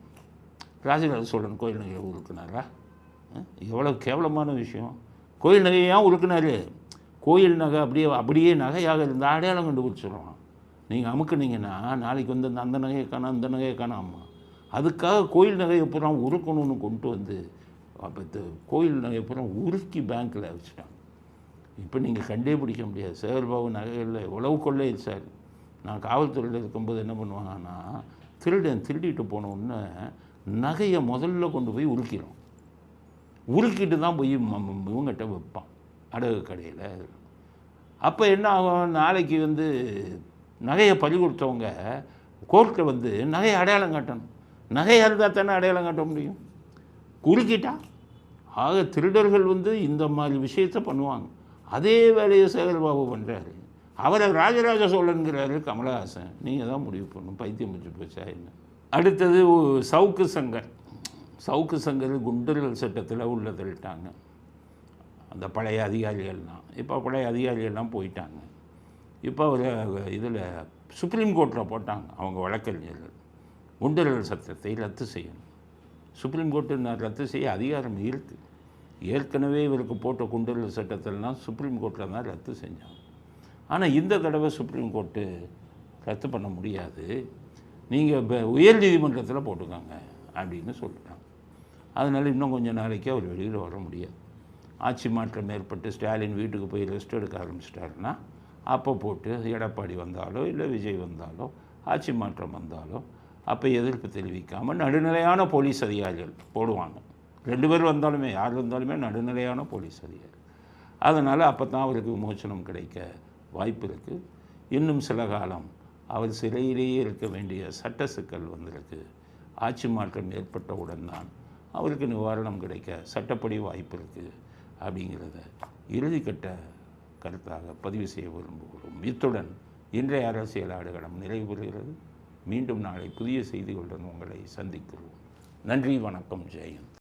ராஜராஜ சோழன் கோயில் நகையை உருக்குனாரா? எவ்வளோ கேவலமான விஷயம். கோயில் நகையாக உருக்குனார். கோயில் நகை அப்படியே நகையாக இருந்தால் அடையாளம் கண்டுபிடிச்சிடுவான். நீங்கள் அமுக்குனீங்கன்னா நாளைக்கு அந்த நகையை காணாம், அந்த நகையை காணாமா. அதுக்காக கோயில் நகையை பூரா உருக்கணும்னு கொண்டு அப்போ கோயில் நகையை பூரா உருக்கி பேங்க்கில் வச்சுட்டாங்க. இப்போ நீங்கள் கண்டே பிடிக்க முடியாது. சேகர் பாபு நகைகளில் எவ்வளவு கொள்ளையடிச்சார். நான் காவல்துறையில் இருக்கும்போது என்ன பண்ணுவாங்கன்னா, திருடிட்டு போனோன்னு நகையை முதல்ல கொண்டு போய் உருக்கிடும். உருக்கிட்டு தான் போய் இவங்ககிட்ட வைப்பான் அடகு கடையில். அப்போ என்ன ஆகும், நாளைக்கு நகையை பறி கொடுத்தவங்க கோர்ட்டில் நகையை அடையாளம் காட்டணும். நகையாக இருந்தால் தானே அடையாளம் காட்ட முடியும், குறுக்கிட்டா. ஆக திருடர்கள் இந்த மாதிரி விஷயத்தை பண்ணுவாங்க. அதே வேலையை சேகர் பாபு பண்ணுறாரு. அவரை ராஜராஜ சோழன்கிறாரு கமலஹாசன். நீங்கள் தான் முடிவு பண்ணணும், பைத்தியம் பிடிச்சி போச்சா என்ன. அடுத்தது சவுக்கு சங்கர் குண்டர்கள் சட்டத்தில் உள்ள தள்ளிட்டாங்க அந்த பழைய அதிகாரிகள்லாம். இப்போ பழைய அதிகாரிகள்லாம் போயிட்டாங்க. இப்போ ஒரு இதில் சுப்ரீம் கோர்ட்டில் போட்டாங்க அவங்க வழக்கறிஞர்கள், குண்டர்கள் சட்டத்தை ரத்து செய்யணும். சுப்ரீம் கோர்ட்டு ரத்து செய்ய அதிகாரம் இருக்குது. ஏற்கனவே இவருக்கு போட்ட குண்டர்கள் சட்டத்திலாம் சுப்ரீம் கோர்ட்டில் தான் ரத்து செஞ்சாங்க. ஆனால் இந்த தடவை சுப்ரீம் கோர்ட்டு ரத்து பண்ண முடியாது, நீங்கள் இப்போ உயர் நீதிமன்றத்தில் போட்டுக்காங்க அப்படின்னு சொல்லிட்டாங்க. அதனால் இன்னும் கொஞ்சம் நாளைக்கு அவர் வெளியில் வர முடியாது. ஆட்சி மாற்றம் ஏற்பட்டு ஸ்டாலின் வீட்டுக்கு போய் ரெஸ்ட் எடுக்க ஆரம்பிச்சிட்டாருன்னா அப்போ போட்டு எடப்பாடி வந்தாலோ இல்லை விஜய் வந்தாலோ ஆட்சி மாற்றம் வந்தாலோ அப்போ எதிர்ப்பு தெரிவிக்காமல் நடுநிலையான போலீஸ் அதிகாரிகள் போடுவாங்க. 2 பேர் வந்தாலுமே யார் வந்தாலுமே நடுநிலையான போலீஸ் அதிகாரி. அதனால் அப்போ தான் அவருக்கு விமோசனம் கிடைக்க வாய்ப்பு இருக்குது. இன்னும் சில காலம் அவர் சிறையிலேயே இருக்க வேண்டிய சட்ட சிக்கல் வந்திருக்கு. ஆட்சி மாற்றம் ஏற்பட்டவுடன் தான் அவருக்கு நிவாரணம் கிடைக்க சட்டப்படி வாய்ப்பு இருக்குது அப்படிங்கிறத இறுதிக்கட்ட கருத்தாக பதிவு செய்ய விரும்புகிறோம். இத்துடன் இன்றைய அரசியல் ஆடுகளம் நிறைவு பெறுகிறது. மீண்டும் நாளை புதிய செய்திகளுடன் உங்களை சந்திக்கிறோம். நன்றி, வணக்கம், ஜெயந்த்.